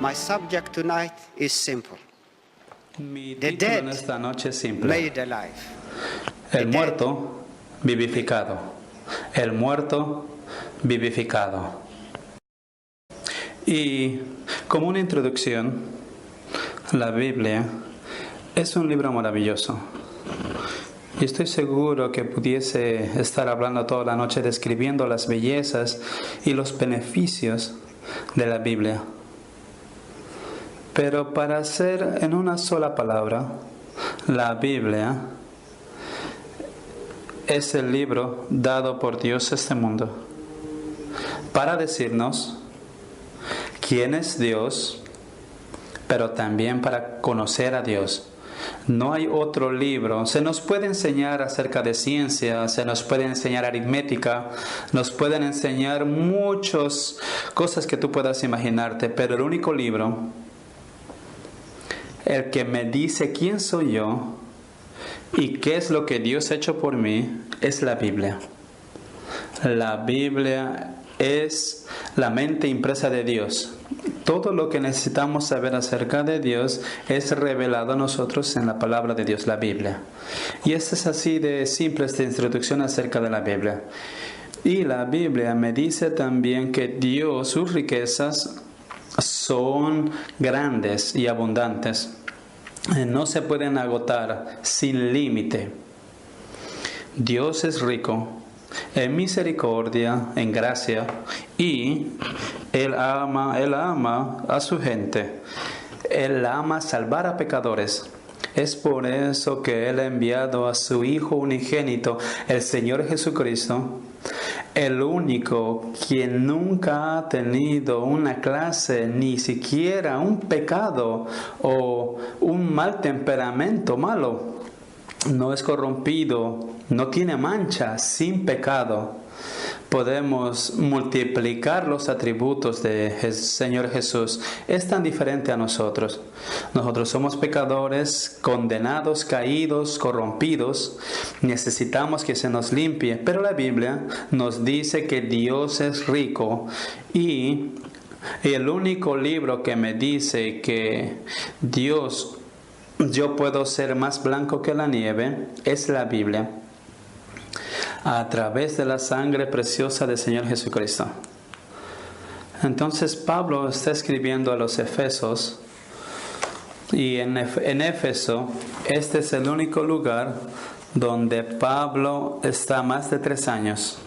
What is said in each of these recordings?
My subject tonight is simple. Mi The título en dead esta noche es simple. made alive. El muerto vivificado. El muerto vivificado. Y como una introducción, la Biblia es un libro maravilloso. Y estoy seguro que pudiese estar hablando toda la noche describiendo las bellezas y los beneficios de la Biblia. Pero para hacer en una sola palabra, la Biblia es el libro dado por Dios a este mundo para decirnos quién es Dios, pero también para conocer a Dios. No hay otro libro. Se nos puede enseñar acerca de ciencia, se nos puede enseñar aritmética, nos pueden enseñar muchas cosas que tú puedas imaginarte, pero el único libro, el que me dice quién soy yo y qué es lo que Dios ha hecho por mí, es la Biblia. La Biblia es la mente impresa de Dios. Todo lo que necesitamos saber acerca de Dios es revelado a nosotros en la palabra de Dios, la Biblia. Y esta es así de simple esta introducción acerca de la Biblia. Y la Biblia me dice también que Dios, sus riquezas son grandes y abundantes. No se pueden agotar sin límite. Dios es rico en misericordia, en gracia, y Él ama a su gente. Él ama salvar a pecadores. Es por eso que Él ha enviado a su Hijo unigénito, el Señor Jesucristo, el único quien nunca ha tenido una clase, ni siquiera un pecado o un mal temperamento malo. No es corrompido, no tiene mancha, sin pecado. Podemos multiplicar los atributos del Señor Jesús. Es tan diferente a nosotros. Nosotros somos pecadores, condenados, caídos, corrompidos. Necesitamos que se nos limpie. Pero la Biblia nos dice que Dios es rico y el único libro que me dice que yo puedo ser más blanco que la nieve, es la Biblia, a través de la sangre preciosa del Señor Jesucristo. Entonces Pablo está escribiendo a los Efesos, y en Éfeso, este es el único lugar donde Pablo está más de 3 años.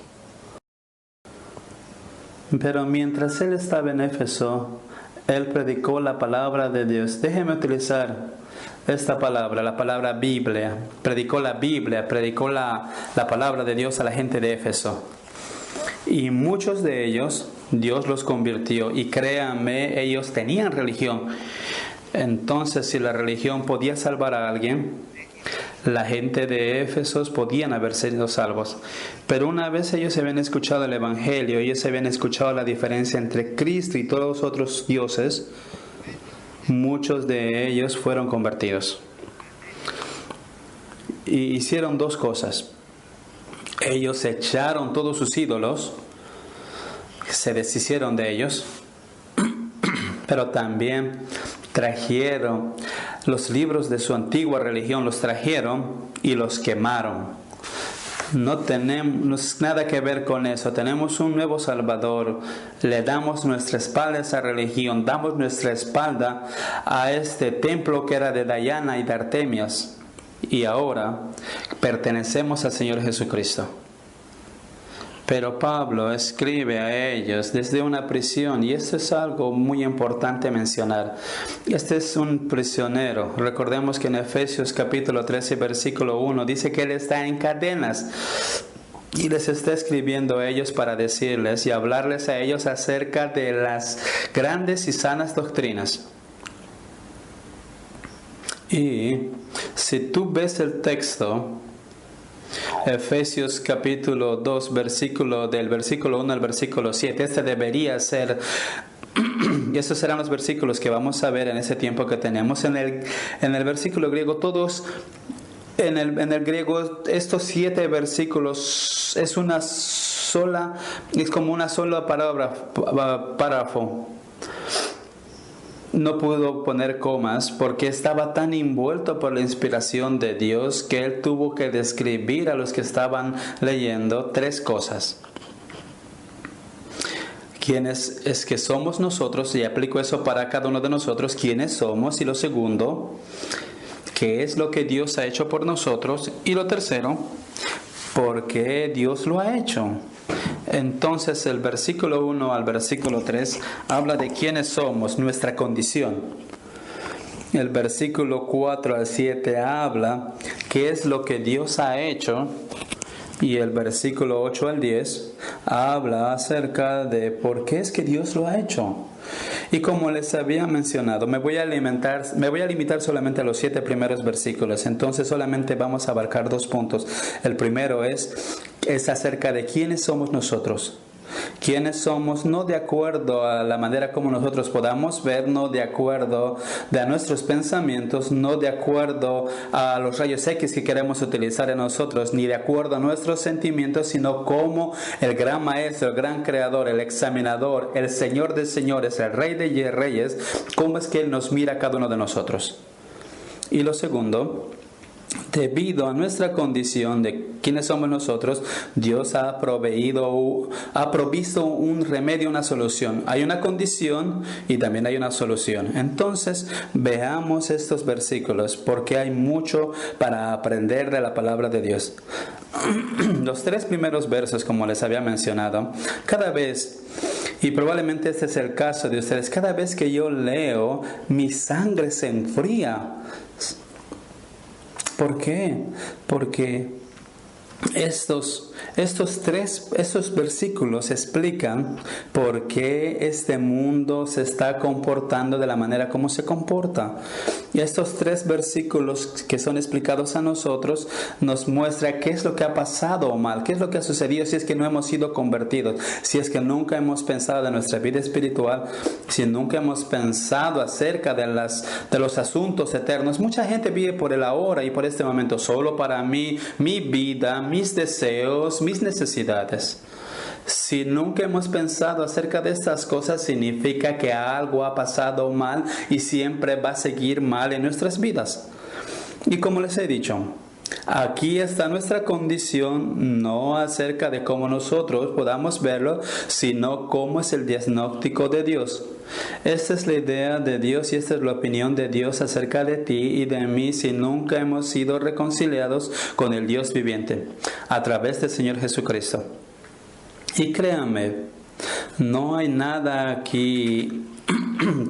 Pero mientras él estaba en Éfeso, él predicó la palabra de Dios. Déjeme utilizar esta palabra, la palabra Biblia. Predicó la Biblia, predicó la palabra de Dios a la gente de Éfeso. Y muchos de ellos, Dios los convirtió. Y créanme, ellos tenían religión. Entonces, si la religión podía salvar a alguien, la gente de Éfeso podían haber sido salvos. Pero una vez ellos habían escuchado el Evangelio, ellos habían escuchado la diferencia entre Cristo y todos los otros dioses, muchos de ellos fueron convertidos. Y hicieron 2 cosas. Ellos echaron todos sus ídolos, se deshicieron de ellos, pero también trajeron los libros de su antigua religión, los trajeron y los quemaron. No tenemos nada que ver con eso. Tenemos un nuevo Salvador. Le damos nuestra espalda a esa religión. Damos nuestra espalda a este templo que era de Diana y de Artemias. Y ahora pertenecemos al Señor Jesucristo. Pero Pablo escribe a ellos desde una prisión, y esto es algo muy importante mencionar. Este es un prisionero. Recordemos que en Efesios capítulo 13, versículo 1, dice que él está en cadenas. Y les está escribiendo a ellos para decirles y hablarles a ellos acerca de las grandes y sanas doctrinas. Y si tú ves el texto, Efesios capítulo 2, del versículo 1 al versículo 7. Este debería ser, y estos serán los versículos que vamos a ver en ese tiempo que tenemos. En el versículo griego, todos, en el griego, estos 7 versículos es como una sola palabra, párrafo. no pudo poner comas porque estaba tan envuelto por la inspiración de Dios que él tuvo que describir a los que estaban leyendo 3 cosas. ¿Quiénes es que somos nosotros? Y aplico eso para cada uno de nosotros. ¿Quiénes somos? Y lo segundo, ¿qué es lo que Dios ha hecho por nosotros? Y lo tercero, ¿por qué Dios lo ha hecho? Entonces el versículo 1 al versículo 3 habla de quiénes somos, nuestra condición. El versículo 4 al 7 habla qué es lo que Dios ha hecho. Y el versículo 8 al 10 habla acerca de por qué es que Dios lo ha hecho. Y como les había mencionado, me voy a limitar solamente a los 7 primeros versículos. Entonces solamente vamos a abarcar 2 puntos. El primero es acerca de quiénes somos nosotros. ¿Quiénes somos? No de acuerdo a la manera como nosotros podamos ver, no de acuerdo a nuestros pensamientos, no de acuerdo a los rayos X que queremos utilizar en nosotros, ni de acuerdo a nuestros sentimientos, sino como el gran maestro, el gran creador, el examinador, el Señor de señores, el Rey de reyes, cómo es que Él nos mira a cada uno de nosotros. Y lo segundo, debido a nuestra condición de quiénes somos nosotros, Dios ha provisto un remedio, una solución. Hay una condición y también hay una solución. Entonces, veamos estos versículos porque hay mucho para aprender de la palabra de Dios. Los 3 primeros versos, como les había mencionado, cada vez, y probablemente este es el caso de ustedes, cada vez que yo leo, mi sangre se enfría. ¿Por qué? Porque estos versículos explican por qué este mundo se está comportando de la manera como se comporta. Y estos 3 versículos que son explicados a nosotros nos muestra qué es lo que ha pasado mal, qué es lo que ha sucedido si es que no hemos sido convertidos, si es que nunca hemos pensado de nuestra vida espiritual, si nunca hemos pensado acerca de los asuntos eternos. Mucha gente vive por el ahora y por este momento, solo para mí, mi vida, mis deseos, mis necesidades. Si nunca hemos pensado acerca de estas cosas, significa que algo ha pasado mal y siempre va a seguir mal en nuestras vidas. Y como les he dicho, aquí está nuestra condición, no acerca de cómo nosotros podamos verlo, sino cómo es el diagnóstico de Dios. Esta es la idea de Dios y esta es la opinión de Dios acerca de ti y de mí si nunca hemos sido reconciliados con el Dios viviente a través del Señor Jesucristo. Y créanme, no hay nada aquí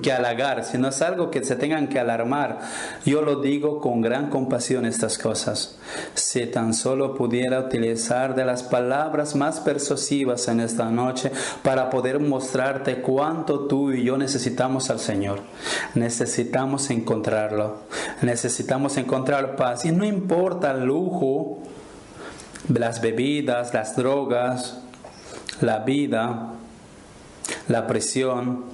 que halagar, sino es algo que se tengan que alarmar. Yo lo digo con gran compasión estas cosas. Si tan solo pudiera utilizar de las palabras más persuasivas en esta noche para poder mostrarte cuánto tú y yo necesitamos al Señor. Necesitamos encontrarlo. Necesitamos encontrar paz. Y no importa el lujo, las bebidas, las drogas, la vida, la presión.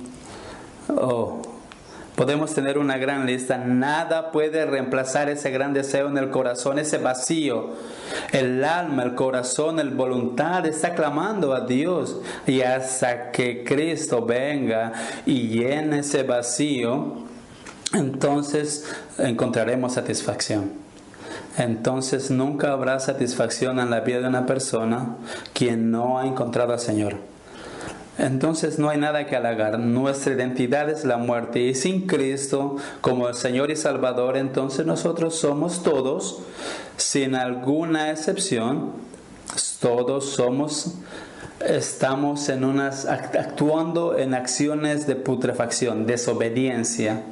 Podemos tener una gran lista. Nada puede reemplazar ese gran deseo en el corazón, ese vacío. El alma, el corazón, la voluntad está clamando a Dios. Y hasta que Cristo venga y llene ese vacío, entonces encontraremos satisfacción. Entonces nunca habrá satisfacción en la vida de una persona quien no ha encontrado al Señor. Entonces no hay nada que halagar. Nuestra identidad es la muerte y sin Cristo como el Señor y Salvador, entonces nosotros somos todos, sin alguna excepción, todos estamos actuando en acciones de putrefacción, desobediencia.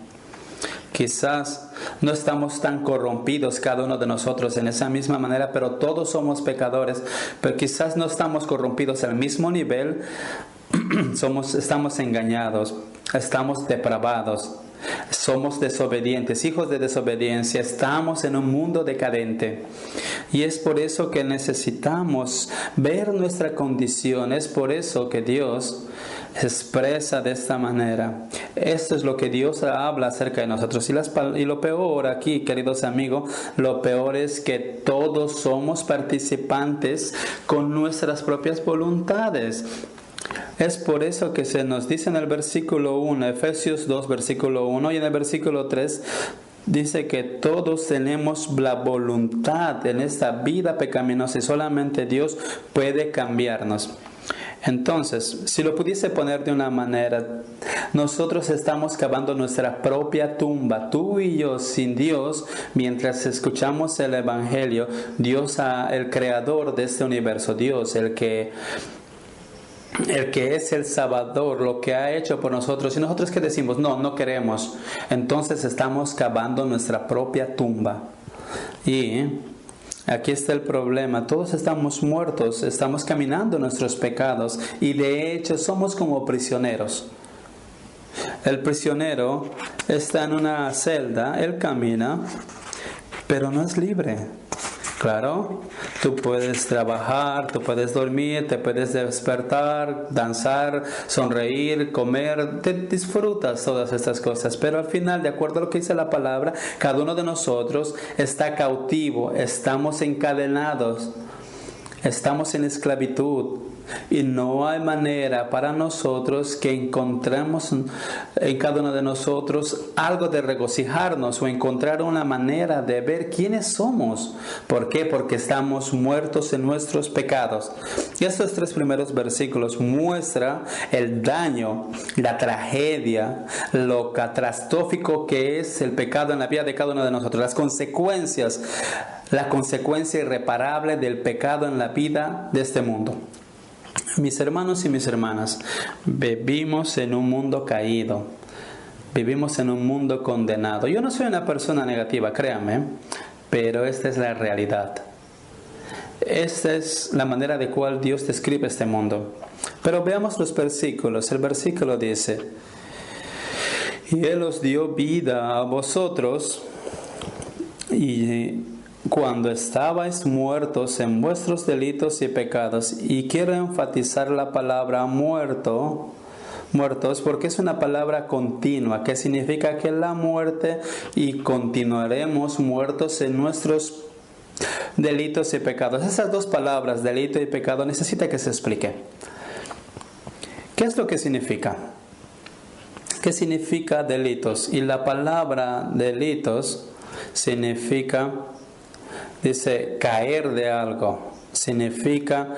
Quizás no estamos tan corrompidos cada uno de nosotros en esa misma manera, pero todos somos pecadores. Pero quizás no estamos corrompidos al mismo nivel. Estamos engañados, estamos depravados, somos desobedientes, hijos de desobediencia, estamos en un mundo decadente. Y es por eso que necesitamos ver nuestra condición, es por eso que Dios expresa de esta manera. Esto es lo que Dios habla acerca de nosotros. Y lo peor aquí, queridos amigos, lo peor es que todos somos participantes con nuestras propias voluntades. Es por eso que se nos dice en el versículo 1, Efesios 2, versículo 1, y en el versículo 3, dice que todos tenemos la voluntad en esta vida pecaminosa y solamente Dios puede cambiarnos. Entonces, si lo pudiese poner de una manera, nosotros estamos cavando nuestra propia tumba, tú y yo sin Dios, mientras escuchamos el Evangelio. Dios, el creador de este universo, Dios, el que es el Salvador, lo que ha hecho por nosotros. Y nosotros que decimos, no queremos, entonces estamos cavando nuestra propia tumba. Y aquí está el problema, todos estamos muertos, estamos caminando en nuestros pecados y de hecho somos como prisioneros. El prisionero está en una celda, él camina, pero no es libre. Claro, tú puedes trabajar, tú puedes dormir, te puedes despertar, danzar, sonreír, comer, te disfrutas todas estas cosas, pero al final, de acuerdo a lo que dice la palabra, cada uno de nosotros está cautivo, estamos encadenados, estamos en esclavitud. Y no hay manera para nosotros que encontremos en cada uno de nosotros algo de regocijarnos o encontrar una manera de ver quiénes somos. ¿Por qué? Porque estamos muertos en nuestros pecados. Y estos 3 primeros versículos muestran el daño, la tragedia, lo catastrófico que es el pecado en la vida de cada uno de nosotros, las consecuencias, la consecuencia irreparable del pecado en la vida de este mundo. Mis hermanos y mis hermanas, vivimos en un mundo caído, vivimos en un mundo condenado. Yo no soy una persona negativa, créanme, pero esta es la realidad. Esta es la manera de cual Dios describe este mundo. Pero veamos los versículos. El versículo dice, y Él os dio vida a vosotros, y cuando estabais muertos en vuestros delitos y pecados. Y quiero enfatizar la palabra muertos, porque es una palabra continua, que significa que la muerte y continuaremos muertos en nuestros delitos y pecados. Esas 2 palabras, delito y pecado, necesita que se explique. ¿Qué es lo que significa? ¿Qué significa delitos? Y la palabra delitos significa, dice, caer de algo, significa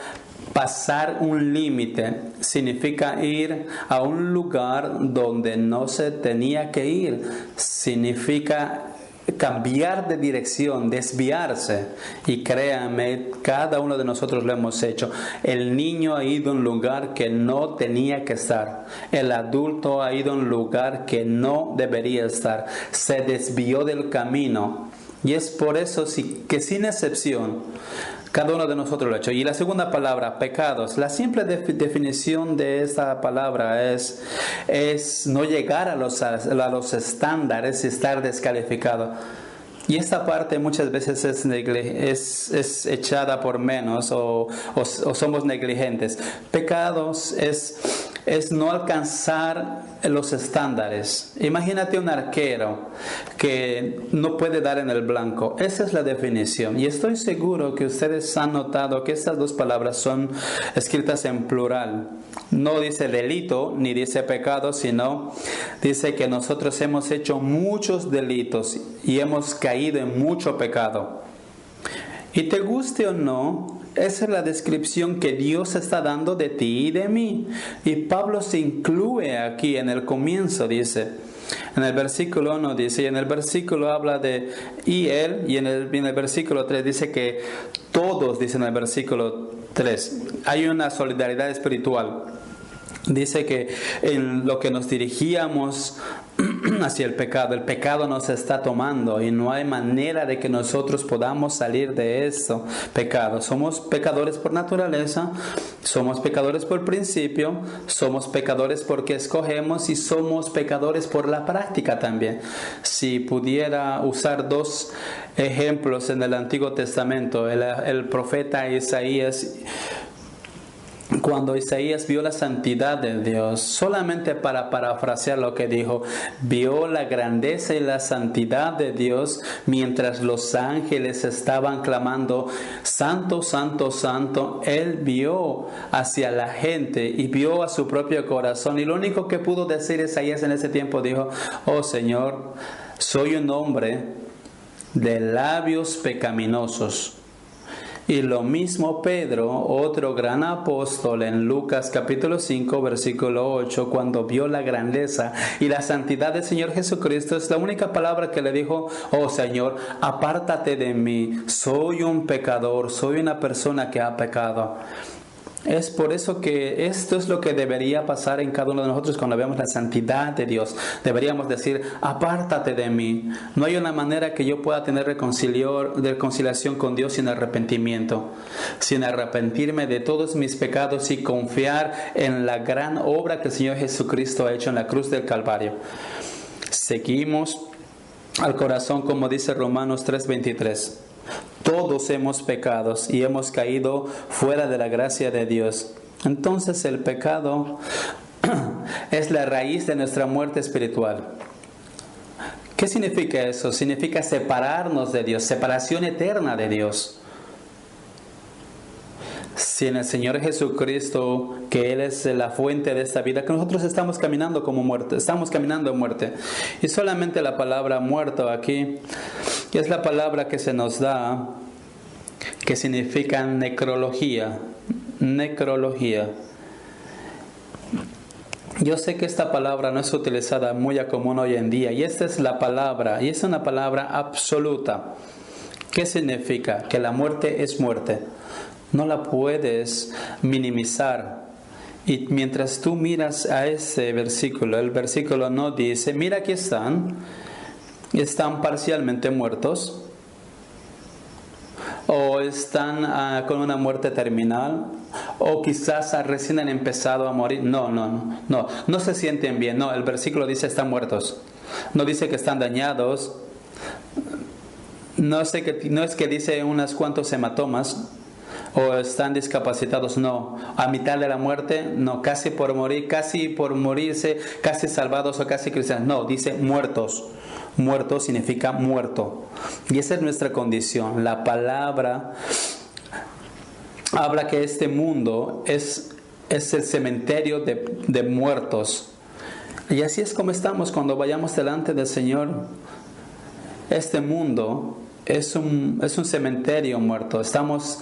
pasar un límite, significa ir a un lugar donde no se tenía que ir, significa cambiar de dirección, desviarse. Y créanme, cada uno de nosotros lo hemos hecho. El niño ha ido a un lugar que no tenía que estar. El adulto ha ido a un lugar que no debería estar. Se desvió del camino. Y es por eso que sin excepción, cada uno de nosotros lo ha hecho. Y la segunda palabra, pecados. La simple definición de esta palabra es no llegar a los estándares y estar descalificado. Y esta parte muchas veces es echada por menos o somos negligentes. Pecados es no alcanzar los estándares. Imagínate un arquero que no puede dar en el blanco. Esa es la definición. Y estoy seguro que ustedes han notado que estas 2 palabras son escritas en plural. No dice delito ni dice pecado, sino dice que nosotros hemos hecho muchos delitos y hemos caído en mucho pecado. Y te guste o no, esa es la descripción que Dios está dando de ti y de mí. Y Pablo se incluye aquí en el comienzo, dice. En el versículo 1 dice, y en el versículo habla de y él, y en el versículo 3 dice que todos, dice en el versículo 3, hay una solidaridad espiritual. Dice que en lo que nos dirigíamos hacia el pecado nos está tomando y no hay manera de que nosotros podamos salir de eso, pecado. Somos pecadores por naturaleza, somos pecadores por principio, somos pecadores porque escogemos y somos pecadores por la práctica también. Si pudiera usar 2 ejemplos en el Antiguo Testamento, el profeta Isaías cuando Isaías vio la santidad de Dios, solamente para parafrasear lo que dijo, vio la grandeza y la santidad de Dios mientras los ángeles estaban clamando, Santo, Santo, Santo. Él vio hacia la gente y vio a su propio corazón, y lo único que pudo decir Isaías en ese tiempo dijo, oh Señor, soy un hombre de labios pecaminosos. Y lo mismo Pedro, otro gran apóstol, en Lucas capítulo 5, versículo 8, cuando vio la grandeza y la santidad del Señor Jesucristo, es la única palabra que le dijo, oh Señor, apártate de mí, soy un pecador, soy una persona que ha pecado. Es por eso que esto es lo que debería pasar en cada uno de nosotros cuando vemos la santidad de Dios. Deberíamos decir, apártate de mí. No hay una manera que yo pueda tener reconciliación con Dios sin arrepentimiento, sin arrepentirme de todos mis pecados y confiar en la gran obra que el Señor Jesucristo ha hecho en la cruz del Calvario. Seguimos al corazón, como dice Romanos 3:23. Todos hemos pecado y hemos caído fuera de la gracia de Dios. Entonces el pecado es la raíz de nuestra muerte espiritual. ¿Qué significa eso? Significa separarnos de Dios, separación eterna de Dios. Si en el Señor Jesucristo, que Él es la fuente de esta vida, que nosotros estamos caminando como muerte, estamos caminando en muerte. Y solamente la palabra muerto aquí es la palabra que se nos da, que significa necrología. Necrología. Yo sé que esta palabra no es utilizada muy a común hoy en día, y esta es la palabra, y es una palabra absoluta. ¿Qué significa? Que la muerte es muerte. No la puedes minimizar. Y mientras tú miras a ese versículo, el versículo no dice, mira aquí están parcialmente muertos, o están con una muerte terminal, o quizás recién han empezado a morir. No se sienten bien. No, el versículo dice están muertos. No dice que están dañados. No es que dice unos cuantos hematomas o están discapacitados. No, a mitad de la muerte, no, casi por morirse, casi salvados o casi cristianos. No, dice muertos. Muerto significa muerto. Y esa es nuestra condición. La palabra habla que este mundo es el cementerio de muertos. Y así es como estamos cuando vayamos delante del Señor. Este mundo es un cementerio muerto. Estamos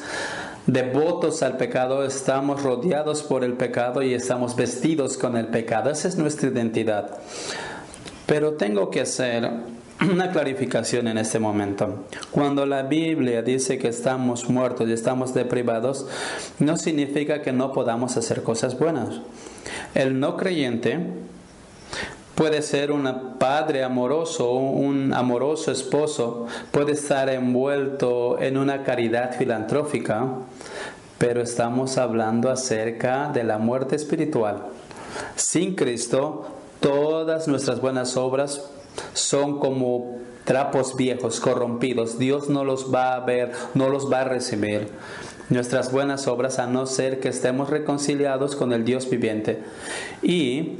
devotos al pecado, estamos rodeados por el pecado y estamos vestidos con el pecado. Esa es nuestra identidad. Pero tengo que hacer una clarificación en este momento. Cuando la Biblia dice que estamos muertos y estamos deprivados, no significa que no podamos hacer cosas buenas. El no creyente puede ser un padre amoroso, un amoroso esposo, puede estar envuelto en una caridad filantrópica, pero estamos hablando acerca de la muerte espiritual. Sin Cristo, todas nuestras buenas obras son como trapos viejos, corrompidos. Dios no los va a ver, no los va a recibir. Nuestras buenas obras, a no ser que estemos reconciliados con el Dios viviente. Y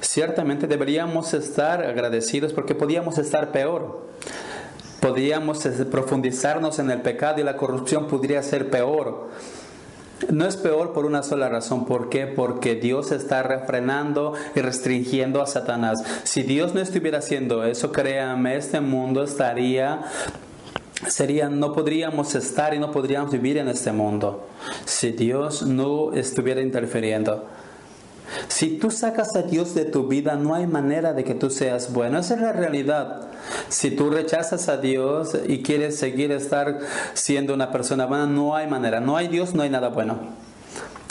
ciertamente deberíamos estar agradecidos porque podíamos estar peor. Podríamos profundizarnos en el pecado y la corrupción podría ser peor. No es peor por una sola razón. ¿Por qué? Porque Dios está refrenando y restringiendo a Satanás. Si Dios no estuviera haciendo eso, créanme, este mundo no podríamos estar y no podríamos vivir en este mundo si Dios no estuviera interfiriendo. Si tú sacas a Dios de tu vida, no hay manera de que tú seas bueno. Esa es la realidad. Si tú rechazas a Dios y quieres seguir estar siendo una persona buena, no hay manera. No hay Dios, no hay nada bueno.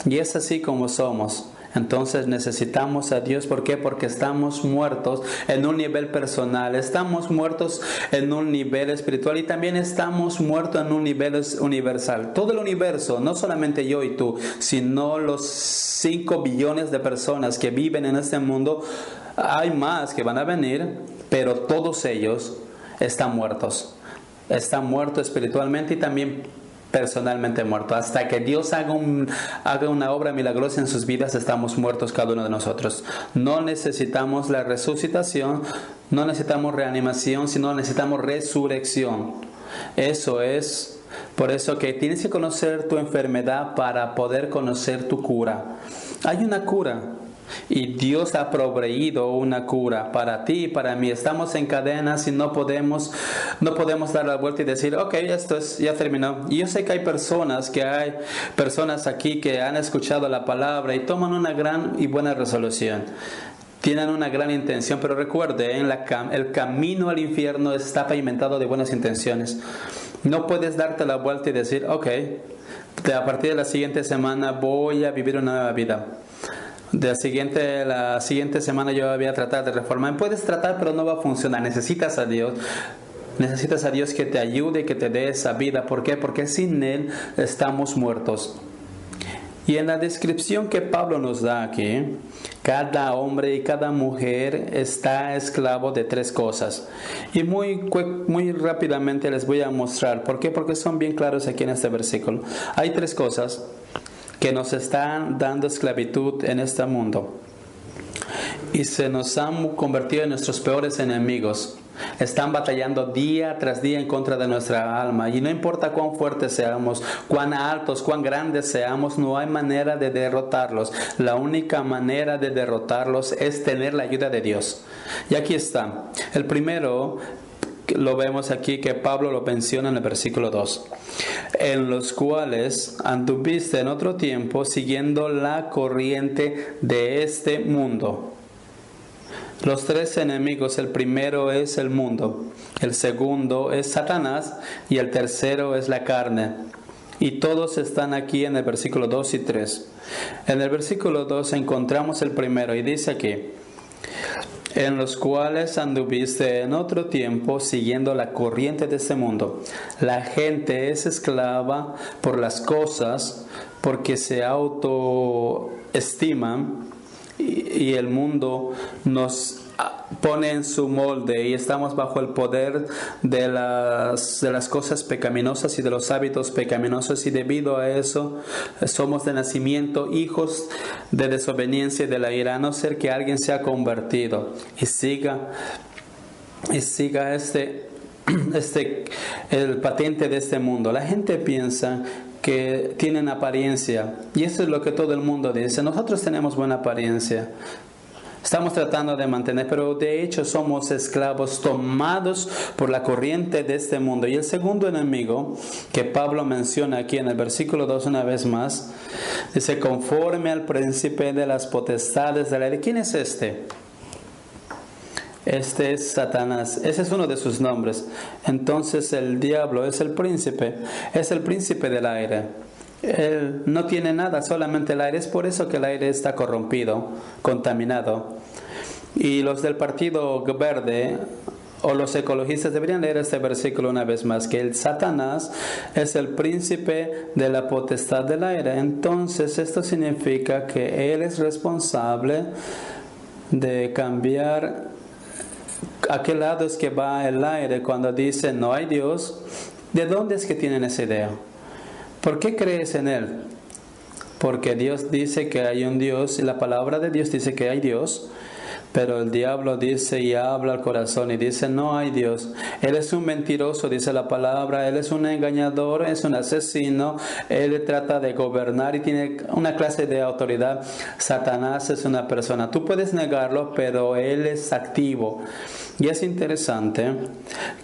Y es así como somos. Entonces necesitamos a Dios. ¿Por qué? Porque estamos muertos en un nivel personal, estamos muertos en un nivel espiritual y también estamos muertos en un nivel universal. Todo el universo, no solamente yo y tú, sino los 5 billones de personas que viven en este mundo, hay más que van a venir, pero todos ellos están muertos. Están muertos espiritualmente y también personalmente muertos. Hasta que Dios haga una obra milagrosa en sus vidas, estamos muertos cada uno de nosotros. No necesitamos la resucitación, no necesitamos reanimación, sino necesitamos resurrección. Eso es, por eso que tienes que conocer tu enfermedad para poder conocer tu cura. Hay una cura. Y Dios ha proveído una cura para ti y para mí. Estamos en cadenas y no podemos dar la vuelta y decir, ok, esto ya terminó. Y yo sé que hay personas aquí que han escuchado la palabra y toman una gran y buena resolución. Tienen una gran intención, pero recuerde, el camino al infierno está pavimentado de buenas intenciones. No puedes darte la vuelta y decir, ok, a partir de la siguiente semana voy a vivir una nueva vida. La siguiente semana yo voy a tratar de reformar. Puedes tratar, pero no va a funcionar. Necesitas a Dios que te ayude, que te dé esa vida. ¿Por qué? Porque sin Él estamos muertos. Y en la descripción que Pablo nos da aquí, cada hombre y cada mujer está esclavo de 3 cosas. Y muy rápidamente les voy a mostrar. ¿Por qué? Porque son bien claros aquí en este versículo. Hay 3 cosas que nos están dando esclavitud en este mundo y se nos han convertido en nuestros peores enemigos. Están batallando día tras día en contra de nuestra alma, y no importa cuán fuertes seamos, cuán altos, cuán grandes seamos, no hay manera de derrotarlos. La única manera de derrotarlos es tener la ayuda de Dios. Y aquí está. El primero lo vemos aquí, que Pablo lo menciona en el versículo 2. En los cuales anduviste en otro tiempo siguiendo la corriente de este mundo. Los 3 enemigos, el primero es el mundo, el segundo es Satanás y el tercero es la carne. Y todos están aquí en el versículo 2 y 3. En el versículo 2 encontramos el primero y dice aquí: en los cuales anduviste en otro tiempo siguiendo la corriente de este mundo. La gente es esclava por las cosas, porque se autoestiman, y el mundo nos pone en su molde y estamos bajo el poder de las cosas pecaminosas y de los hábitos pecaminosos, y debido a eso somos de nacimiento hijos de desobediencia y de la ira, a no ser que alguien sea convertido y siga el patente de este mundo. La gente piensa que tienen apariencia, y eso es lo que todo el mundo dice: nosotros tenemos buena apariencia, estamos tratando de mantener, pero de hecho somos esclavos tomados por la corriente de este mundo. Y el segundo enemigo que Pablo menciona aquí en el versículo 2 una vez más, dice: conforme al príncipe de las potestades del aire. ¿Quién es este? Este es Satanás. Ese es uno de sus nombres. Entonces el diablo es el príncipe del aire. Él no tiene nada, solamente el aire. Es por eso que el aire está corrompido, contaminado. Y los del Partido Verde o los ecologistas deberían leer este versículo una vez más, que el Satanás es el príncipe de la potestad del aire. Entonces esto significa que él es responsable de cambiar a qué lado es que va el aire cuando dice no hay Dios. ¿De dónde es que tienen esa idea? ¿Por qué crees en Él? Porque Dios dice que hay un Dios y la palabra de Dios dice que hay Dios, pero el diablo dice y habla al corazón y dice no hay Dios. Él es un mentiroso, dice la palabra. Él es un engañador, es un asesino. Él trata de gobernar y tiene una clase de autoridad. Satanás es una persona. Tú puedes negarlo, pero él es activo. Y es interesante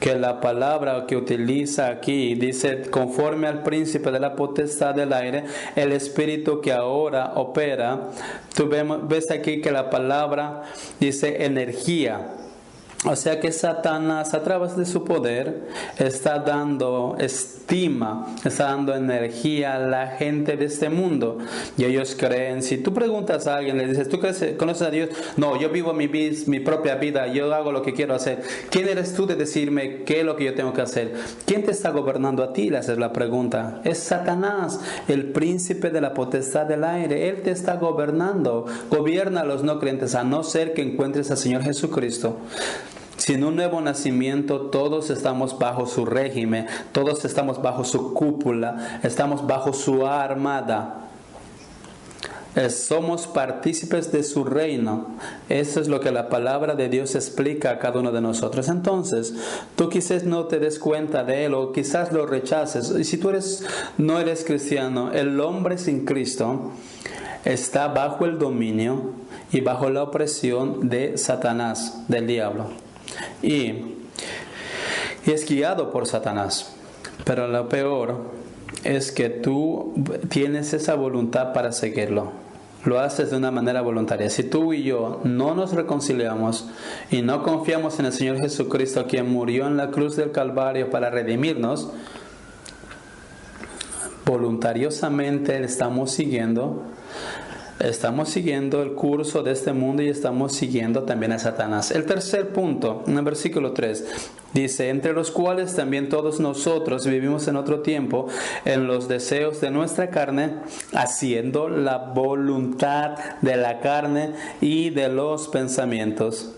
que la palabra que utiliza aquí dice conforme al príncipe de la potestad del aire, el espíritu que ahora opera. Tú ves aquí que la palabra dice energía. O sea que Satanás, a través de su poder, está dando estima, está dando energía a la gente de este mundo. Y ellos creen, si tú preguntas a alguien, le dices, ¿tú conoces a Dios? No, yo vivo mi propia vida, yo hago lo que quiero hacer. ¿Quién eres tú de decirme qué es lo que yo tengo que hacer? ¿Quién te está gobernando a ti? Le haces la pregunta. Es Satanás, el príncipe de la potestad del aire. Él te está gobernando. Gobierna a los no creyentes, a no ser que encuentres al Señor Jesucristo. Sin un nuevo nacimiento, todos estamos bajo su régimen, todos estamos bajo su cúpula, estamos bajo su armada. Somos partícipes de su reino. Eso es lo que la palabra de Dios explica a cada uno de nosotros. Entonces, tú quizás no te des cuenta de él o quizás lo rechaces. Y si tú no eres cristiano, el hombre sin Cristo está bajo el dominio y bajo la opresión de Satanás, del diablo. Y es guiado por Satanás. Pero lo peor es que tú tienes esa voluntad para seguirlo. Lo haces de una manera voluntaria. Si tú y yo no nos reconciliamos y no confiamos en el Señor Jesucristo, quien murió en la cruz del Calvario para redimirnos, voluntariosamente estamos siguiendo el curso de este mundo y estamos siguiendo también a Satanás. El tercer punto, en el versículo 3, dice: entre los cuales también todos nosotros vivimos en otro tiempo en los deseos de nuestra carne, haciendo la voluntad de la carne y de los pensamientos.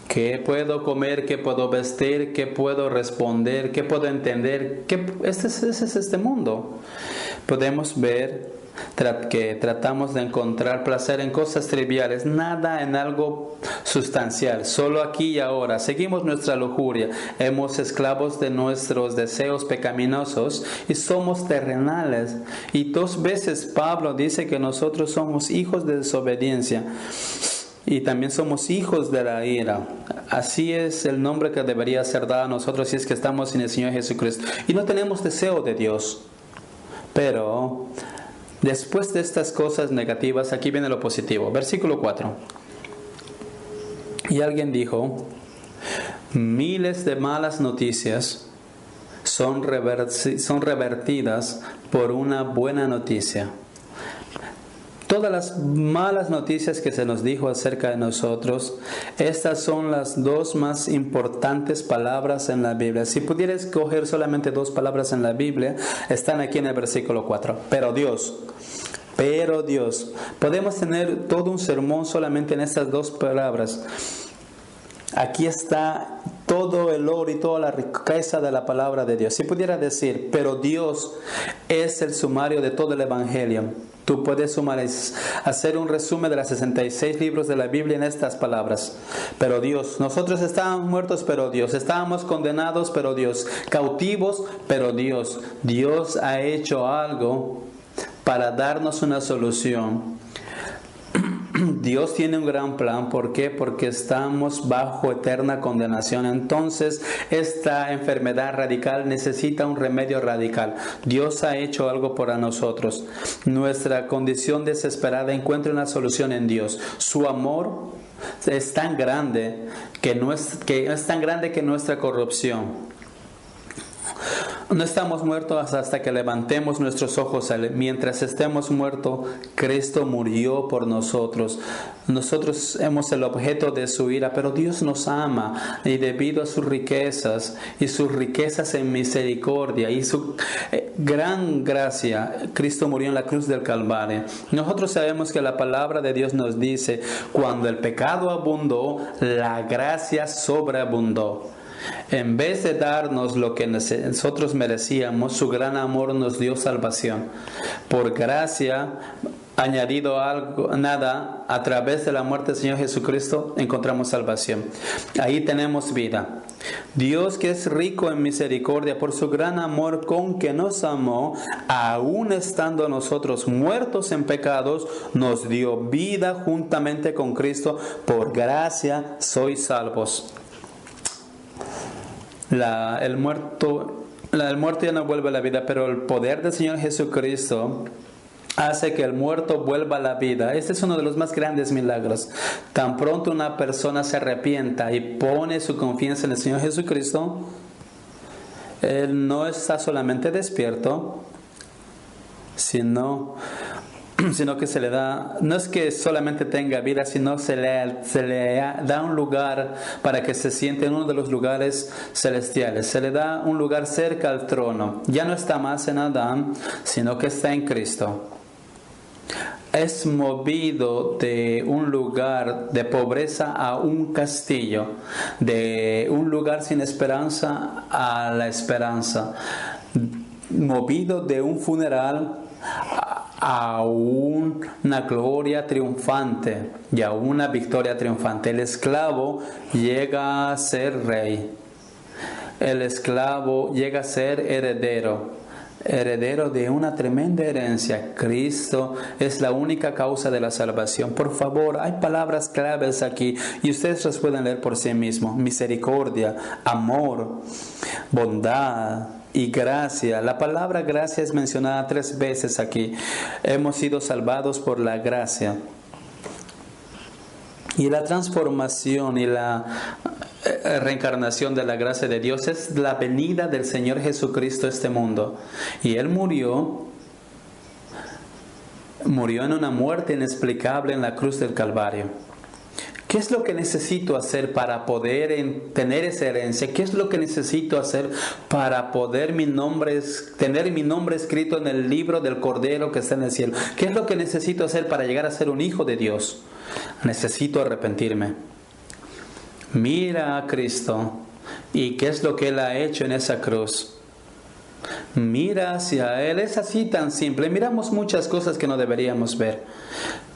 ¿Qué puedo comer? ¿Qué puedo vestir? ¿Qué puedo responder? ¿Qué puedo entender? Ese es este mundo. Podemos ver que tratamos de encontrar placer en cosas triviales, nada en algo sustancial, solo aquí y ahora. Seguimos nuestra lujuria, hemos esclavos de nuestros deseos pecaminosos y somos terrenales. Y 2 veces Pablo dice que nosotros somos hijos de desobediencia. Y también somos hijos de la ira. Así es el nombre que debería ser dado a nosotros si es que estamos en el Señor Jesucristo. Y no tenemos deseo de Dios. Pero después de estas cosas negativas, aquí viene lo positivo. Versículo 4. Y alguien dijo: miles de malas noticias son revertidas por una buena noticia. Todas las malas noticias que se nos dijo acerca de nosotros, estas son las 2 más importantes palabras en la Biblia. Si pudieras coger solamente 2 palabras en la Biblia, están aquí en el versículo 4. Pero Dios. Podemos tener todo un sermón solamente en estas 2 palabras. Aquí está todo el oro y toda la riqueza de la palabra de Dios. Si pudiera decir, pero Dios es el sumario de todo el Evangelio. Tú puedes hacer un resumen de los 66 libros de la Biblia en estas palabras. Pero Dios, nosotros estábamos muertos, pero Dios, estábamos condenados, pero Dios, cautivos, pero Dios. Dios ha hecho algo para darnos una solución. Dios tiene un gran plan. ¿Por qué? Porque estamos bajo eterna condenación. Entonces, esta enfermedad radical necesita un remedio radical. Dios ha hecho algo para nosotros. Nuestra condición desesperada encuentra una solución en Dios. Su amor es tan grande que es tan grande que nuestra corrupción. No estamos muertos hasta que levantemos nuestros ojos a Él. Mientras estemos muertos, Cristo murió por nosotros. Nosotros hemos el objeto de su ira, pero Dios nos ama y debido a sus riquezas en misericordia y su gran gracia, Cristo murió en la cruz del Calvario. Nosotros sabemos que la palabra de Dios nos dice: cuando el pecado abundó, la gracia sobreabundó. En vez de darnos lo que nosotros merecíamos, su gran amor nos dio salvación. Por gracia, añadido nada, a través de la muerte del Señor Jesucristo, encontramos salvación. Ahí tenemos vida. Dios, que es rico en misericordia, por su gran amor con que nos amó, aún estando nosotros muertos en pecados, nos dio vida juntamente con Cristo. Por gracia sois salvos. El muerto ya no vuelve a la vida, pero el poder del Señor Jesucristo hace que el muerto vuelva a la vida. Este es uno de los más grandes milagros. Tan pronto una persona se arrepienta y pone su confianza en el Señor Jesucristo, Él no está solamente despierto, sino que se le da, no es que solamente tenga vida, sino se le da un lugar para que se siente en uno de los lugares celestiales. Se le da un lugar cerca al trono. Ya no está más en Adán, sino que está en Cristo. es movido de un lugar de pobreza a un castillo, de un lugar sin esperanza a la esperanza, movido de un funeral a una gloria triunfante y a una victoria triunfante. El esclavo llega a ser rey. El esclavo llega a ser heredero de una tremenda herencia. Cristo es la única causa de la salvación. Por favor, hay palabras claves aquí y ustedes las pueden leer por sí mismos. Misericordia, amor, bondad y gracia. La palabra gracia es mencionada 3 veces aquí. Hemos sido salvados por la gracia. Y la transformación y la reencarnación de la gracia de Dios es la venida del Señor Jesucristo a este mundo. Y Él murió en una muerte inexplicable en la cruz del Calvario. ¿Qué es lo que necesito hacer para poder tener esa herencia? ¿Qué es lo que necesito hacer para poder tener mi nombre escrito en el libro del Cordero que está en el cielo? ¿Qué es lo que necesito hacer para llegar a ser un hijo de Dios? Necesito arrepentirme. Mira a Cristo y qué es lo que Él ha hecho en esa cruz. Mira hacia Él. Es así tan simple. Miramos muchas cosas que no deberíamos ver,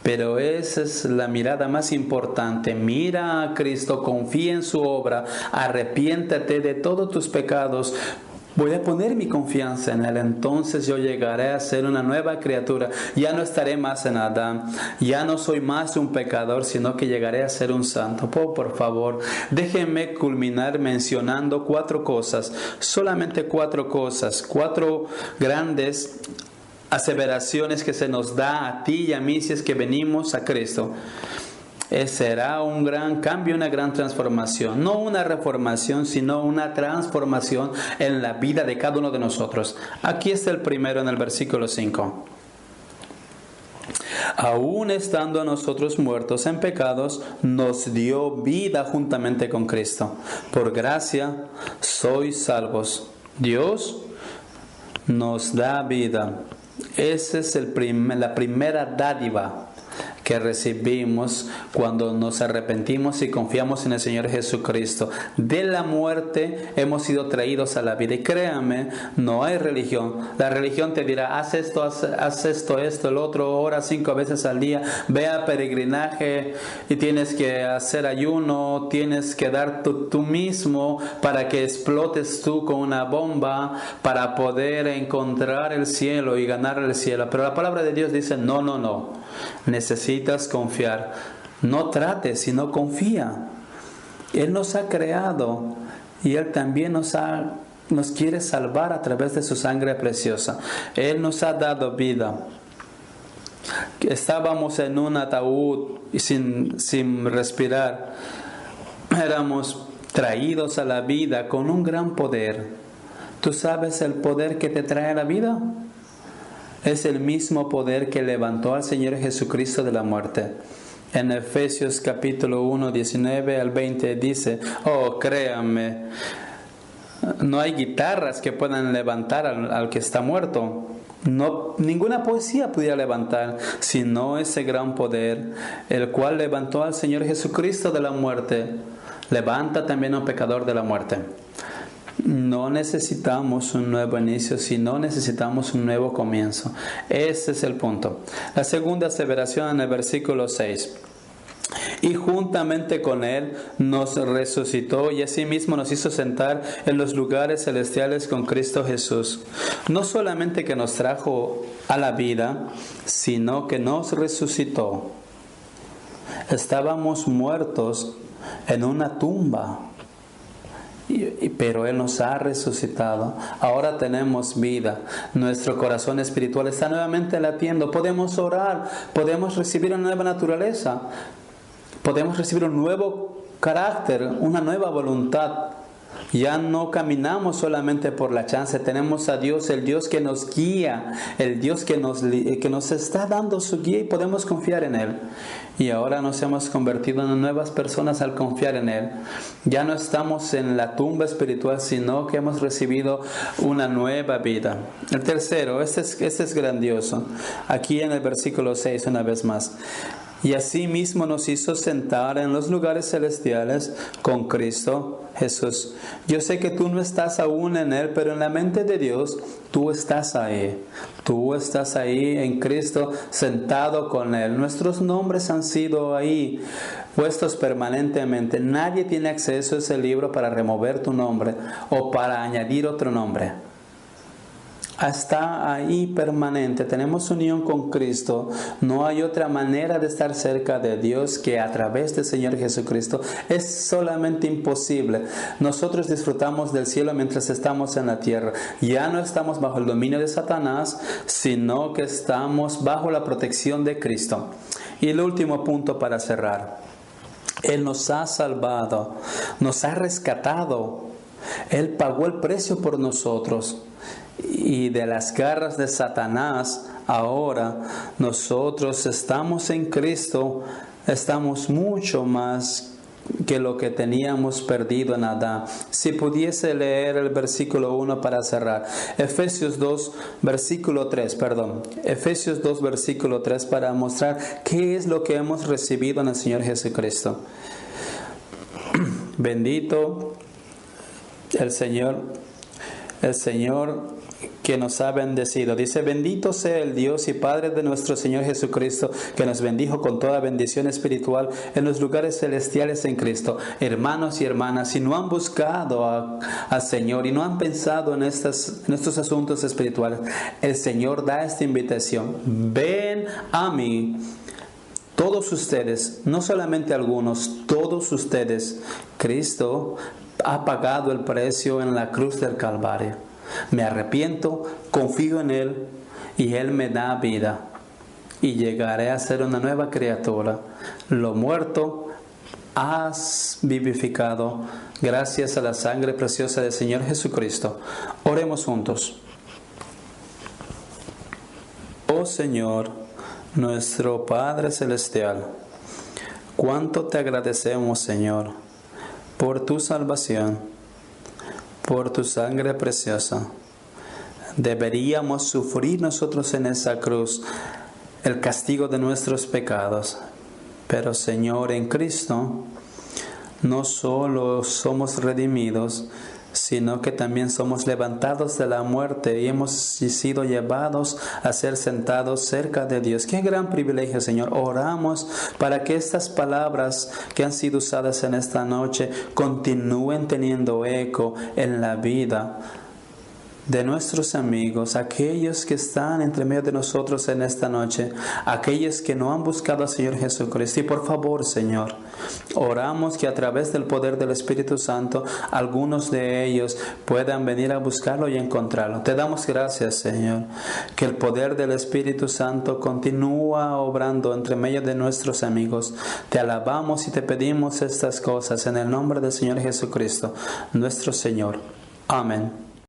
pero esa es la mirada más importante. Mira a Cristo, confía en su obra, arrepiéntate de todos tus pecados. Voy a poner mi confianza en Él, entonces yo llegaré a ser una nueva criatura. Ya no estaré más en Adán, ya no soy más un pecador, sino que llegaré a ser un santo. Por favor, déjenme culminar mencionando 4 cosas, solamente 4 cosas, 4 grandes aseveraciones que se nos da a ti y a mí si es que venimos a Cristo. Será un gran cambio, una gran transformación. No una reformación, sino una transformación en la vida de cada uno de nosotros. Aquí está el primero en el versículo 5. Aún estando nosotros muertos en pecados, nos dio vida juntamente con Cristo. Por gracia sois salvos. Dios nos da vida. Esa es la primera dádiva que recibimos cuando nos arrepentimos y confiamos en el Señor Jesucristo. De la muerte hemos sido traídos a la vida. Y créanme, no hay religión. La religión te dirá, haz esto, el otro, ora 5 veces al día, ve a peregrinaje y tienes que hacer ayuno, tienes que dar tú mismo para que explotes tú con una bomba para poder encontrar el cielo y ganar el cielo. Pero la palabra de Dios dice, no. Necesitas confiar. No trates, sino confía. Él nos ha creado y Él también nos quiere salvar a través de su sangre preciosa. Él nos ha dado vida. Estábamos en un ataúd y sin respirar. Éramos traídos a la vida con un gran poder. ¿Tú sabes el poder que te trae a la vida? Es el mismo poder que levantó al Señor Jesucristo de la muerte. En Efesios capítulo 1, 19 al 20 dice, créanme, no hay guitarras que puedan levantar al que está muerto. No, ninguna poesía pudiera levantar, sino ese gran poder, el cual levantó al Señor Jesucristo de la muerte, levanta también a un pecador de la muerte. No necesitamos un nuevo inicio, sino necesitamos un nuevo comienzo. Ese es el punto. La segunda aseveración en el versículo 6. Y juntamente con Él nos resucitó y asimismo nos hizo sentar en los lugares celestiales con Cristo Jesús. No solamente que nos trajo a la vida, sino que nos resucitó. Estábamos muertos en una tumba, pero Él nos ha resucitado. Ahora tenemos vida. Nuestro corazón espiritual está nuevamente latiendo. Podemos orar, podemos recibir una nueva naturaleza, podemos recibir un nuevo carácter, una nueva voluntad. Ya no caminamos solamente por la chance, tenemos a Dios, el Dios que nos guía, el Dios que nos está dando su guía y podemos confiar en Él. Y ahora nos hemos convertido en nuevas personas al confiar en Él. Ya no estamos en la tumba espiritual, sino que hemos recibido una nueva vida. El tercero, este es grandioso. Aquí en el versículo 6, una vez más. Y asimismo nos hizo sentar en los lugares celestiales con Cristo Jesús. Yo sé que tú no estás aún en Él, pero en la mente de Dios tú estás ahí. Tú estás ahí en Cristo, sentado con Él. Nuestros nombres han sido ahí puestos permanentemente. Nadie tiene acceso a ese libro para remover tu nombre o para añadir otro nombre. Está ahí permanente, tenemos unión con Cristo. No hay otra manera de estar cerca de Dios que a través del Señor Jesucristo. Es solamente imposible. Nosotros disfrutamos del cielo mientras estamos en la tierra. Ya no estamos bajo el dominio de Satanás, sino que estamos bajo la protección de Cristo. Y el último punto para cerrar. Él nos ha salvado, nos ha rescatado. Él pagó el precio por nosotros. Y de las garras de Satanás, ahora nosotros estamos en Cristo, estamos mucho más que lo que teníamos perdido en Adán. Si pudiese leer el versículo 1 para cerrar. Efesios 2, versículo 3, Efesios 2, versículo 3, para mostrar qué es lo que hemos recibido en el Señor Jesucristo. Bendito el Señor que nos ha bendecido. Dice: bendito sea el Dios y Padre de nuestro Señor Jesucristo, que nos bendijo con toda bendición espiritual en los lugares celestiales en Cristo. Hermanos y hermanas, si no han buscado al Señor y no han pensado en estos asuntos espirituales, el Señor da esta invitación: ven a mí. Todos ustedes, no solamente algunos, todos ustedes. Cristo ha pagado el precio en la cruz del Calvario. Me arrepiento, confío en Él y Él me da vida. Y llegaré a ser una nueva criatura. Lo muerto has vivificado gracias a la sangre preciosa del Señor Jesucristo. Oremos juntos. Oh Señor, nuestro Padre Celestial, cuánto te agradecemos, Señor, por tu salvación, por tu sangre preciosa. Deberíamos sufrir nosotros en esa cruz el castigo de nuestros pecados. Pero Señor, en Cristo no solo somos redimidos, sino que también somos levantados de la muerte y hemos sido llevados a ser sentados cerca de Dios. ¡Qué gran privilegio, Señor! Oramos para que estas palabras que han sido usadas en esta noche continúen teniendo eco en la vida de nuestros amigos, aquellos que están entre medio de nosotros en esta noche, aquellos que no han buscado al Señor Jesucristo. Y por favor, Señor, oramos que a través del poder del Espíritu Santo, algunos de ellos puedan venir a buscarlo y encontrarlo. Te damos gracias, Señor, que el poder del Espíritu Santo continúa obrando entre medio de nuestros amigos. Te alabamos y te pedimos estas cosas en el nombre del Señor Jesucristo, nuestro Señor. Amén.